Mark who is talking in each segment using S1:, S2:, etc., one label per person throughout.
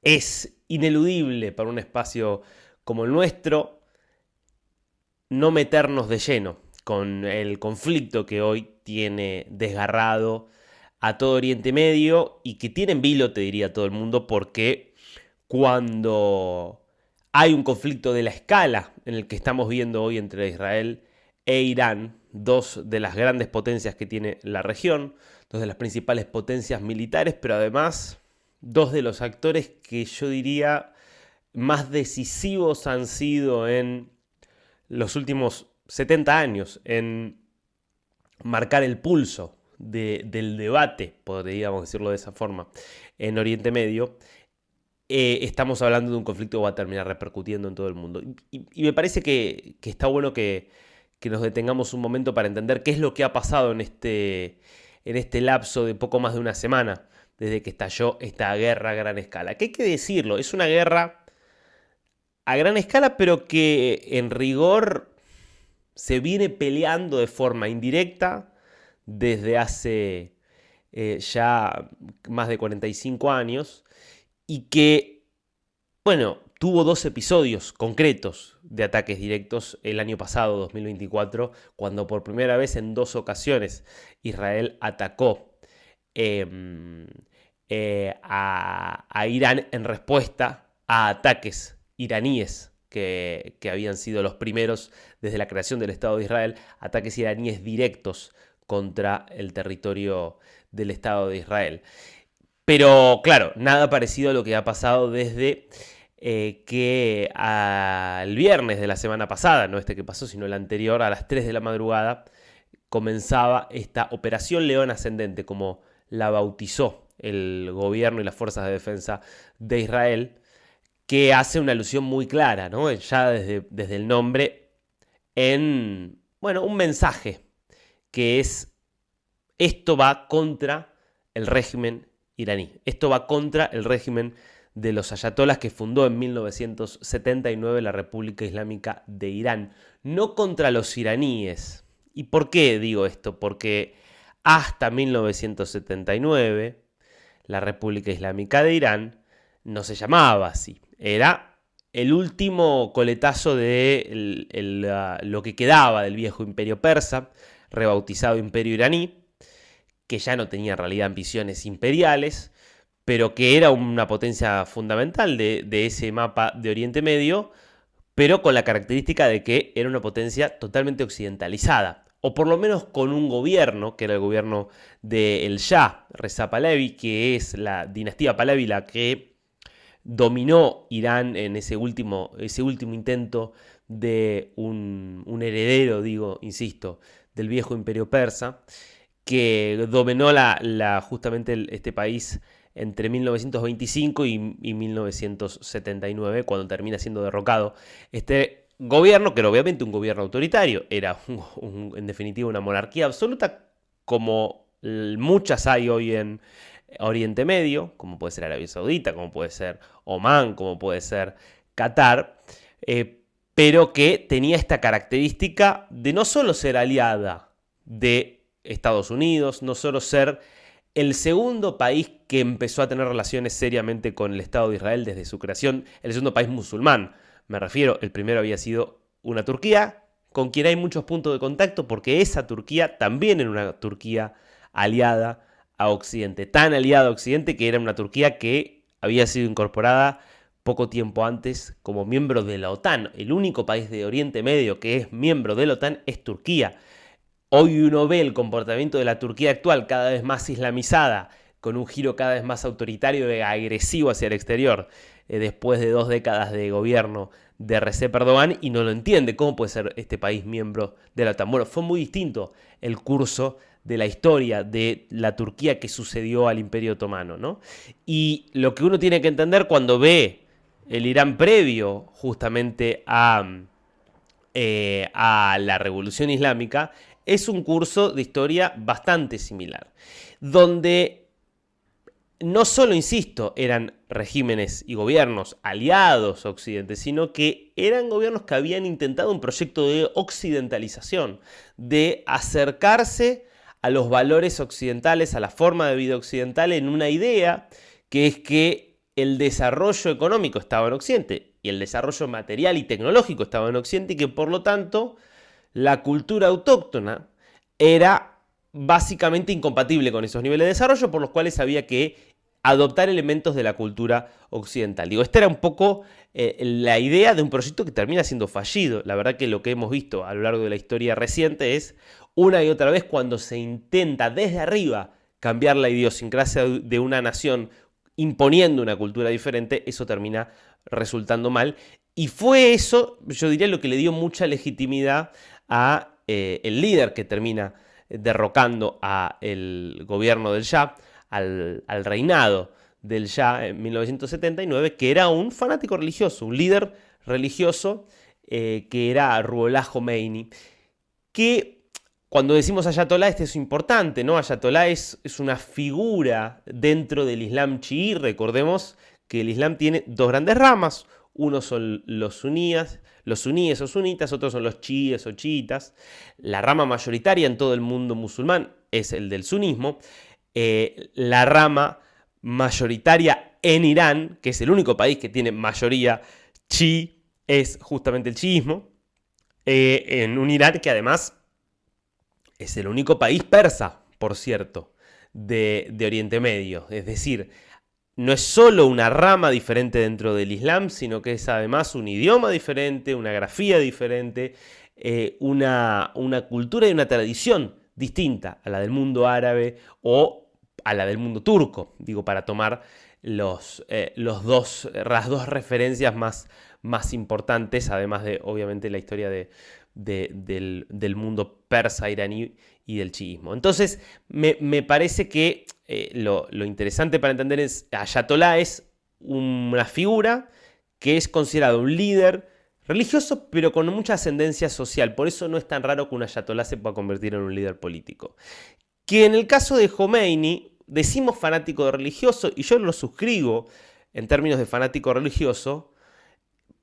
S1: Es ineludible para un espacio como el nuestro no meternos de lleno con el conflicto que hoy tiene desgarrado a todo Oriente Medio y que tiene en vilo, te diría todo el mundo, porque cuando hay un conflicto de la escala en el que estamos viendo hoy entre Israel e Irán, dos de las grandes potencias que tiene la región, dos de las principales potencias militares, pero además dos de los actores que yo diría más decisivos han sido en los últimos 70 años, en marcar el pulso del debate, podríamos decirlo de esa forma, en Oriente Medio. Estamos hablando de un conflicto que va a terminar repercutiendo en todo el mundo. Y me parece que está bueno que nos detengamos un momento para entender qué es lo que ha pasado en este lapso de poco más de una semana, desde que estalló esta guerra a gran escala. Que hay que decirlo, es una guerra a gran escala, pero que en rigor se viene peleando de forma indirecta desde hace ya más de 45 años y que, bueno, tuvo dos episodios concretos de ataques directos el año pasado, 2024, cuando por primera vez en dos ocasiones Israel atacó a Irán en respuesta a ataques iraníes que habían sido los primeros desde la creación del Estado de Israel, ataques iraníes directos contra el territorio del Estado de Israel. Pero claro, nada parecido a lo que ha pasado desde que al viernes de la semana pasada, no este que pasó, sino el anterior, a las 3 de la madrugada, comenzaba esta Operación León Ascendente, como la bautizó el gobierno y las fuerzas de defensa de Israel, que hace una alusión muy clara, ¿no? Ya desde el nombre, en, bueno, un mensaje, que es, esto va contra el régimen iraní, esto va contra el régimen de los ayatolás que fundó en 1979 la República Islámica de Irán, no contra los iraníes. ¿Y por qué digo esto? Porque hasta 1979 la República Islámica de Irán no se llamaba así. Era el último coletazo de lo que quedaba del viejo imperio persa, rebautizado imperio iraní, que ya no tenía en realidad ambiciones imperiales, pero que era una potencia fundamental de ese mapa de Oriente Medio, pero con la característica de que era una potencia totalmente occidentalizada, o por lo menos con un gobierno, que era el gobierno del Shah, Reza Pahlavi, que es la dinastía Pahlavi la que dominó Irán en ese último intento de un heredero, digo, insisto, del viejo imperio persa, que dominó justamente este país entre 1925 y 1979, cuando termina siendo derrocado este gobierno, que era obviamente un gobierno autoritario, era en definitiva una monarquía absoluta, como muchas hay hoy en Oriente Medio, como puede ser Arabia Saudita, como puede ser Omán, como puede ser Qatar, pero que tenía esta característica de no solo ser aliada de Estados Unidos, no solo ser el segundo país que empezó a tener relaciones seriamente con el Estado de Israel desde su creación, el segundo país musulmán, me refiero, el primero había sido una Turquía, con quien hay muchos puntos de contacto, porque esa Turquía también era una Turquía aliada a Occidente, tan aliada a Occidente que era una Turquía que había sido incorporada poco tiempo antes como miembro de la OTAN. El único país de Oriente Medio que es miembro de la OTAN es Turquía. Hoy uno ve el comportamiento de la Turquía actual cada vez más islamizada, con un giro cada vez más autoritario y agresivo hacia el exterior, después de 2 décadas de gobierno de Recep Erdogan, y no lo entiende. ¿Cómo puede ser este país miembro de la OTAN? Bueno, fue muy distinto el curso de la historia de la Turquía que sucedió al Imperio Otomano, ¿no? Y lo que uno tiene que entender cuando ve el Irán previo justamente a la Revolución Islámica es un curso de historia bastante similar, donde no solo, insisto, eran regímenes y gobiernos aliados a Occidente, sino que eran gobiernos que habían intentado un proyecto de occidentalización, de acercarse a los valores occidentales, a la forma de vida occidental, en una idea que es que el desarrollo económico estaba en Occidente y el desarrollo material y tecnológico estaba en Occidente y que por lo tanto la cultura autóctona era básicamente incompatible con esos niveles de desarrollo, por los cuales había que adoptar elementos de la cultura occidental. Digo, esta era un poco la idea de un proyecto que termina siendo fallido. La verdad que lo que hemos visto a lo largo de la historia reciente es una y otra vez cuando se intenta desde arriba cambiar la idiosincrasia de una nación imponiendo una cultura diferente, eso termina resultando mal. Y fue eso, yo diría, lo que le dio mucha legitimidad a el líder que termina derrocando al gobierno del Shah, al reinado del Shah en 1979, que era un fanático religioso, un líder religioso que era Ruhollah Khomeini, que cuando decimos ayatolá, este es importante, ¿no? Ayatolá es una figura dentro del Islam chií. Recordemos que el Islam tiene dos grandes ramas. Uno son los suníes o sunitas, otros son los chiíes o chiitas. La rama mayoritaria en todo el mundo musulmán es el del sunismo. La rama mayoritaria en Irán, que es el único país que tiene mayoría chií, es justamente el chiismo. En un Irán que además es el único país persa, por cierto, de Oriente Medio. Es decir, no es solo una rama diferente dentro del Islam, sino que es además un idioma diferente, una grafía diferente, una cultura y una tradición distinta a la del mundo árabe o a la del mundo turco, digo, para tomar las dos referencias más importantes, además de, obviamente, la historia del mundo persa, iraní y del chiismo. Entonces, me parece que lo interesante para entender es ayatolá es una figura que es considerado un líder religioso, pero con mucha ascendencia social. Por eso no es tan raro que un ayatolá se pueda convertir en un líder político. Que en el caso de Khomeini, decimos fanático religioso, y yo lo suscribo en términos de fanático religioso,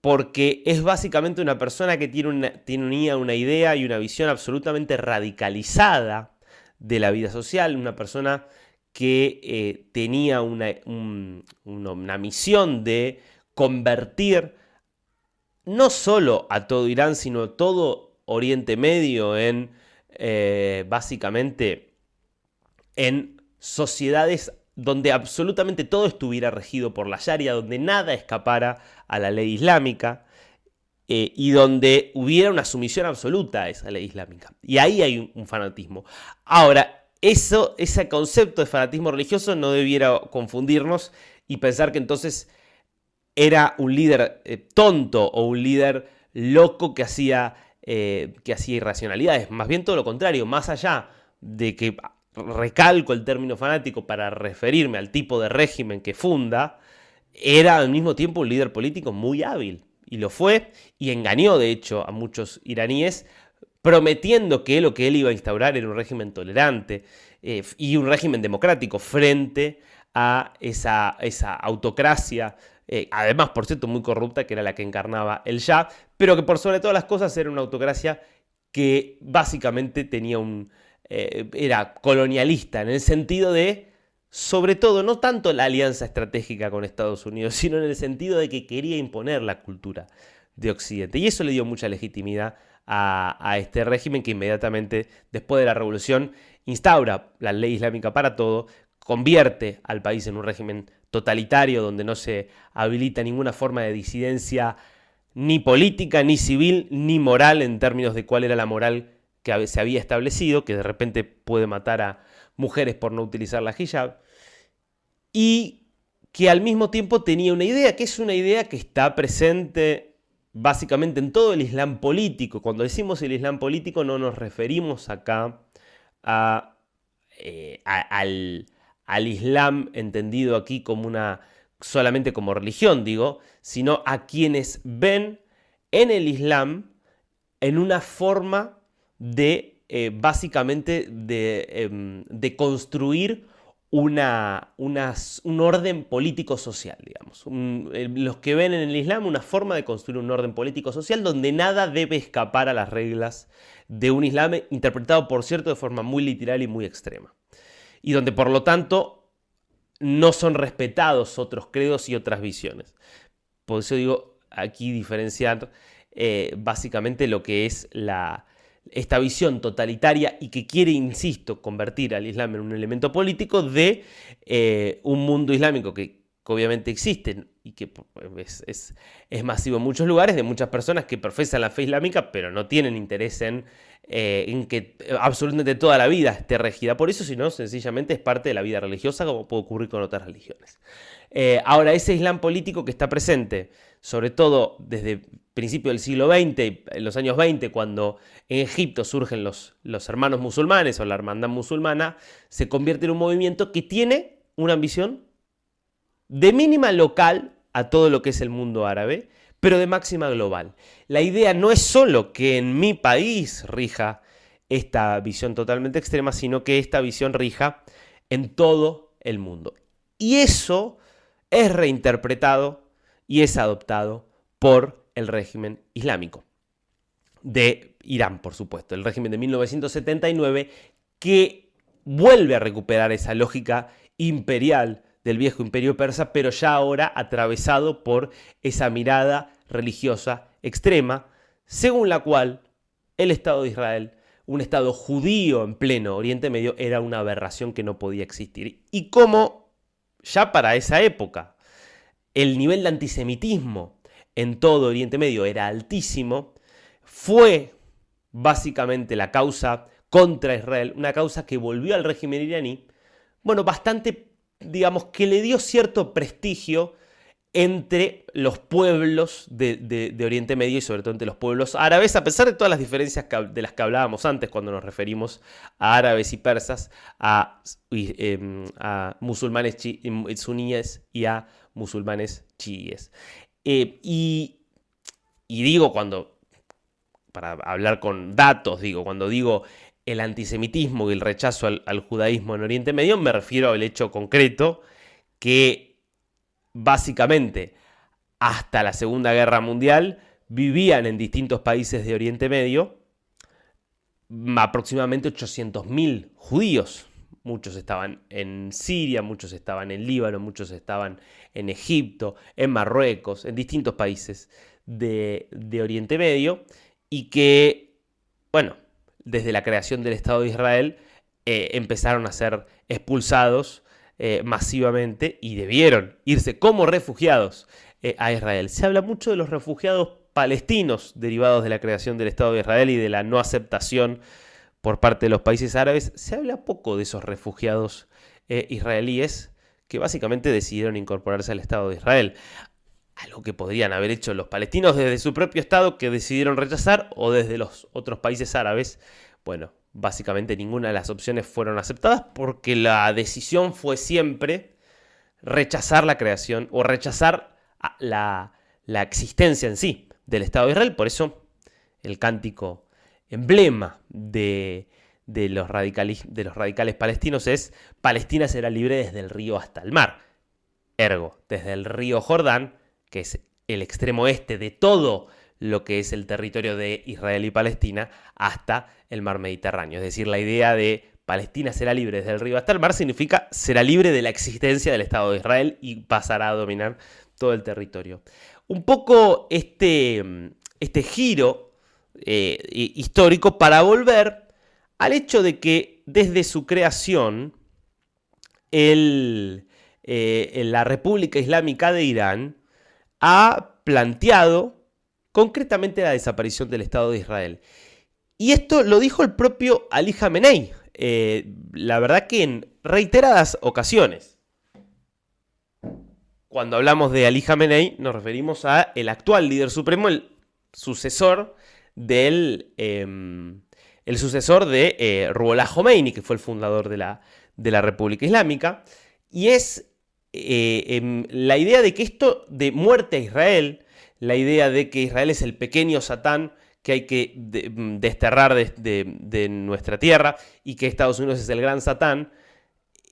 S1: porque es básicamente una persona que tenía una idea y una visión absolutamente radicalizada de la vida social, una persona que tenía una misión de convertir no solo a todo Irán, sino a todo Oriente Medio en básicamente en sociedades donde absolutamente todo estuviera regido por la Sharia, donde nada escapara a la ley islámica y donde hubiera una sumisión absoluta a esa ley islámica. Y ahí hay un fanatismo. Ahora, ese concepto de fanatismo religioso no debiera confundirnos y pensar que entonces era un líder tonto o un líder loco que hacía irracionalidades. Más bien todo lo contrario, más allá de que recalco el término fanático para referirme al tipo de régimen que funda, era al mismo tiempo un líder político muy hábil. Y lo fue, y engañó de hecho a muchos iraníes, prometiendo que lo que él iba a instaurar era un régimen tolerante y un régimen democrático frente a esa autocracia, además, por cierto, muy corrupta, que era la que encarnaba el Shah, pero que por sobre todas las cosas era una autocracia que básicamente tenía era colonialista en el sentido de, sobre todo, no tanto la alianza estratégica con Estados Unidos, sino en el sentido de que quería imponer la cultura de Occidente. Y eso le dio mucha legitimidad a este régimen que inmediatamente, después de la revolución, instaura la ley islámica para todo, convierte al país en un régimen totalitario donde no se habilita ninguna forma de disidencia ni política, ni civil, ni moral en términos de cuál era la moral que se había establecido, que de repente puede matar a mujeres por no utilizar la hijab, y que al mismo tiempo tenía una idea, que es una idea que está presente básicamente en todo el Islam político. Cuando decimos el Islam político no nos referimos acá al Islam entendido aquí como solamente como religión, digo, sino a quienes ven en el Islam en una forma de básicamente de construir un orden político-social, digamos. Los que ven en el Islam una forma de construir un orden político-social donde nada debe escapar a las reglas de un Islam interpretado, por cierto, de forma muy literal y muy extrema. Y donde, por lo tanto, no son respetados otros credos y otras visiones. Por eso digo aquí diferenciar básicamente lo que es esta visión totalitaria y que quiere, insisto, convertir al Islam en un elemento político de un mundo islámico que obviamente existe y que es masivo en muchos lugares, de muchas personas que profesan la fe islámica pero no tienen interés en que absolutamente toda la vida esté regida por eso, sino sencillamente es parte de la vida religiosa, como puede ocurrir con otras religiones. Ahora, ese Islam político que está presente, sobre todo desde principios del siglo XX, en los años 20, cuando en Egipto surgen los hermanos musulmanes o la hermandad musulmana, se convierte en un movimiento que tiene una ambición de mínima local a todo lo que es el mundo árabe, pero de máxima global. La idea no es solo que en mi país rija esta visión totalmente extrema, sino que esta visión rija en todo el mundo. Y eso es reinterpretado y es adoptado por el régimen islámico de Irán, por supuesto, el régimen de 1979, que vuelve a recuperar esa lógica imperial del viejo imperio persa, pero ya ahora atravesado por esa mirada religiosa extrema, según la cual el Estado de Israel, un Estado judío en pleno Oriente Medio, era una aberración que no podía existir. Y como ya para esa época el nivel de antisemitismo en todo Oriente Medio era altísimo, fue básicamente la causa contra Israel, una causa que volvió al régimen iraní, bueno, bastante, digamos, que le dio cierto prestigio entre los pueblos de Oriente Medio y sobre todo entre los pueblos árabes, a pesar de todas las diferencias de las que hablábamos antes cuando nos referimos a árabes y persas, a musulmanes suníes y a musulmanes chiíes. Y digo para hablar con datos, cuando digo el antisemitismo y el rechazo al judaísmo en Oriente Medio, me refiero al hecho concreto que básicamente hasta la Segunda Guerra Mundial vivían en distintos países de Oriente Medio aproximadamente 800.000 judíos. Muchos estaban en Siria, muchos estaban en Líbano, muchos estaban en Egipto, en Marruecos, en distintos países de Oriente Medio, y que, bueno, desde la creación del Estado de Israel empezaron a ser expulsados masivamente y debieron irse como refugiados a Israel. Se habla mucho de los refugiados palestinos derivados de la creación del Estado de Israel y de la no aceptación por parte de los países árabes. Se habla poco de esos refugiados israelíes que básicamente decidieron incorporarse al Estado de Israel. Algo que podrían haber hecho los palestinos desde su propio Estado, que decidieron rechazar, o desde los otros países árabes. Bueno, básicamente ninguna de las opciones fueron aceptadas porque la decisión fue siempre rechazar la creación o rechazar la existencia en sí del Estado de Israel. Por eso el cántico emblema de los radicales palestinos es: Palestina será libre desde el río hasta el mar. Ergo, desde el río Jordán, que es el extremo este de todo lo que es el territorio de Israel y Palestina, hasta el mar Mediterráneo. Es decir, la idea de Palestina será libre desde el río hasta el mar significa será libre de la existencia del Estado de Israel y pasará a dominar todo el territorio. Un poco este giro histórico para volver al hecho de que desde su creación la República Islámica de Irán ha planteado concretamente la desaparición del Estado de Israel. Y esto lo dijo el propio Ali Jamenei, la verdad que en reiteradas ocasiones. Cuando hablamos de Ali Jamenei nos referimos a el actual líder supremo, el sucesor de Ruhollah Khomeini, que fue el fundador de la República Islámica. Y es la idea de que esto de muerte a Israel, la idea de que Israel es el pequeño Satán que hay que desterrar de nuestra tierra y que Estados Unidos es el gran Satán,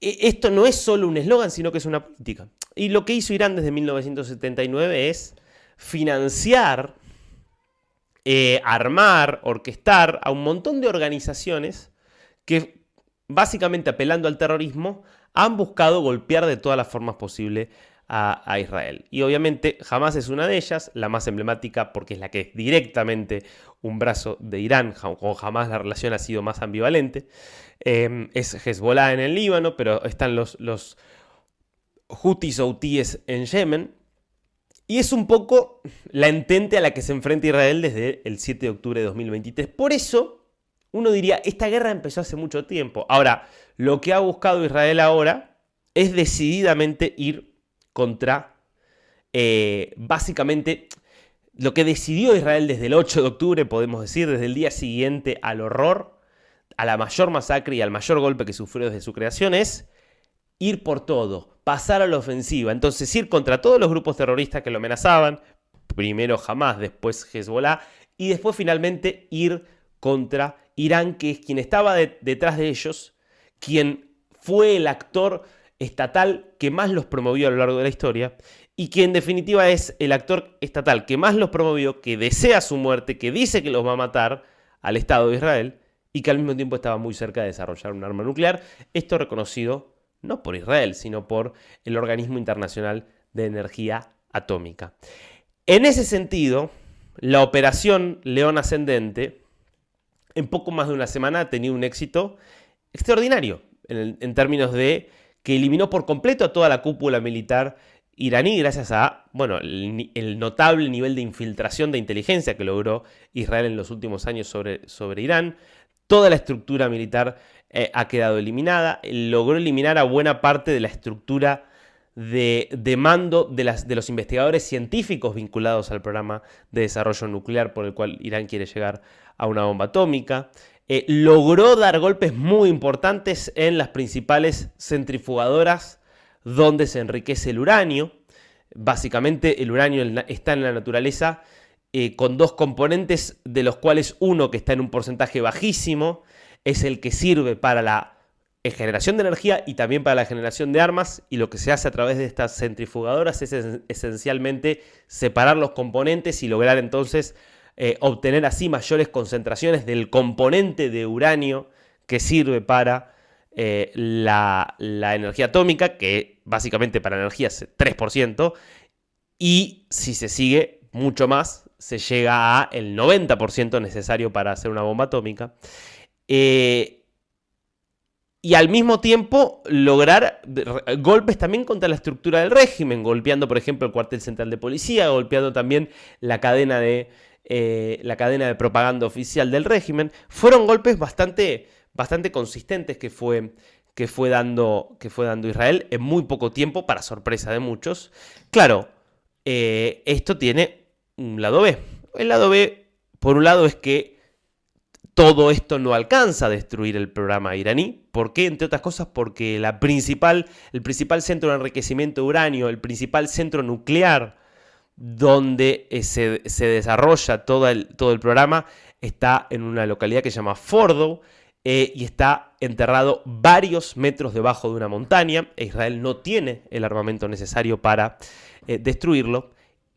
S1: esto no es solo un eslogan, sino que es una política. Y lo que hizo Irán desde 1979 es financiar, armar, orquestar a un montón de organizaciones que, básicamente apelando al terrorismo, han buscado golpear de todas las formas posibles a Israel. Y obviamente Hamas es una de ellas, la más emblemática porque es la que es directamente un brazo de Irán. Con Hamas la relación ha sido más ambivalente. Es Hezbollah en el Líbano, pero están los Houthis o Houthíes en Yemen. Y es un poco la entente a la que se enfrenta Israel desde el 7 de octubre de 2023. Por eso, uno diría, esta guerra empezó hace mucho tiempo. Ahora, lo que ha buscado Israel ahora es decididamente ir contra, básicamente, lo que decidió Israel desde el 8 de octubre, podemos decir, desde el día siguiente al horror, a la mayor masacre y al mayor golpe que sufrió desde su creación, es ir por todo, pasar a la ofensiva. Entonces ir contra todos los grupos terroristas que lo amenazaban, primero Hamas, después Hezbollah, y después finalmente ir contra Irán, que es quien estaba detrás de ellos, quien fue el actor estatal que más los promovió a lo largo de la historia, y que en definitiva es el actor estatal que más los promovió, que desea su muerte, que dice que los va a matar al Estado de Israel, y que al mismo tiempo estaba muy cerca de desarrollar un arma nuclear. Esto reconocido no por Israel, sino por el Organismo Internacional de Energía Atómica. En ese sentido, la operación León Ascendente, en poco más de una semana, ha tenido un éxito extraordinario, en términos de que eliminó por completo a toda la cúpula militar iraní gracias a, el notable nivel de infiltración de inteligencia que logró Israel en los últimos años sobre Irán. Toda la estructura militar ha quedado eliminada. Logró eliminar a buena parte de la estructura de mando de los investigadores científicos vinculados al programa de desarrollo nuclear por el cual Irán quiere llegar a una bomba atómica. Logró dar golpes muy importantes en las principales centrifugadoras donde se enriquece el uranio. Básicamente el uranio está en la naturaleza con dos componentes, de los cuales uno, que está en un porcentaje bajísimo, es el que sirve para la generación de energía y también para la generación de armas, y lo que se hace a través de estas centrifugadoras es esencialmente separar los componentes y lograr entonces obtener así mayores concentraciones del componente de uranio que sirve para la energía atómica, que básicamente para energía es 3%, y si se sigue mucho más, se llega a el 90% necesario para hacer una bomba atómica. Y al mismo tiempo lograr golpes también contra la estructura del régimen, golpeando por ejemplo el cuartel central de policía, golpeando también la cadena de propaganda oficial del régimen. Fueron golpes bastante consistentes que fue dando Israel en muy poco tiempo, para sorpresa de muchos. Claro, esto tiene un lado B. El lado B, por un lado, es que todo esto no alcanza a destruir el programa iraní. ¿Por qué? Entre otras cosas porque el principal centro de enriquecimiento de uranio, el principal centro nuclear donde se desarrolla todo el programa, está en una localidad que se llama Fordow y está enterrado varios metros debajo de una montaña. Israel no tiene el armamento necesario para destruirlo,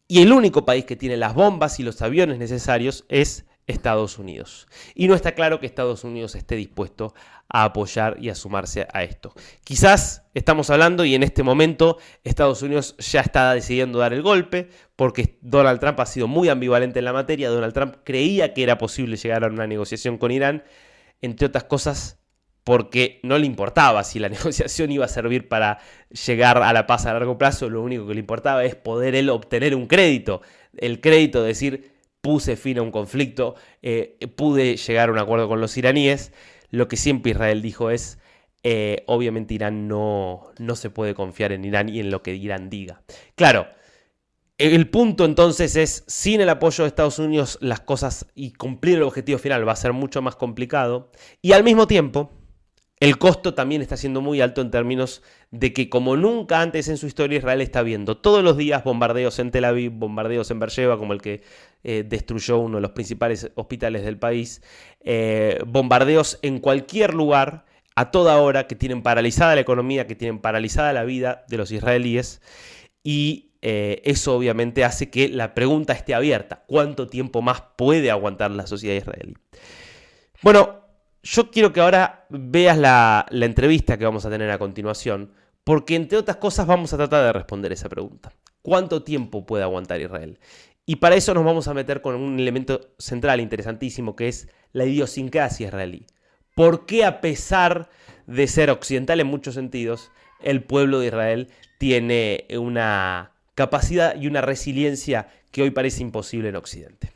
S1: y el único país que tiene las bombas y los aviones necesarios es Estados Unidos. Y no está claro que Estados Unidos esté dispuesto a apoyar y a sumarse a esto. Quizás estamos hablando, y en este momento Estados Unidos ya está decidiendo dar el golpe, porque Donald Trump ha sido muy ambivalente en la materia. Donald Trump creía que era posible llegar a una negociación con Irán, entre otras cosas porque no le importaba si la negociación iba a servir para llegar a la paz a largo plazo. Lo único que le importaba es poder él obtener un crédito. El crédito de decir: puse fin a un conflicto, pude llegar a un acuerdo con los iraníes. Lo que siempre Israel dijo es, obviamente Irán no se puede confiar en Irán y en lo que Irán diga. Claro, el punto entonces es, sin el apoyo de Estados Unidos las cosas y cumplir el objetivo final va a ser mucho más complicado. Y al mismo tiempo, el costo también está siendo muy alto en términos de que, como nunca antes en su historia, Israel está viendo todos los días bombardeos en Tel Aviv, bombardeos en Beersheba, como el que destruyó uno de los principales hospitales del país, bombardeos en cualquier lugar, a toda hora, que tienen paralizada la economía, que tienen paralizada la vida de los israelíes, y eso obviamente hace que la pregunta esté abierta: ¿cuánto tiempo más puede aguantar la sociedad israelí? Bueno, yo quiero que ahora veas la entrevista que vamos a tener a continuación, porque entre otras cosas vamos a tratar de responder esa pregunta. ¿Cuánto tiempo puede aguantar Israel? Y para eso nos vamos a meter con un elemento central interesantísimo, que es la idiosincrasia israelí. ¿Por qué, a pesar de ser occidental en muchos sentidos, el pueblo de Israel tiene una capacidad y una resiliencia que hoy parece imposible en Occidente?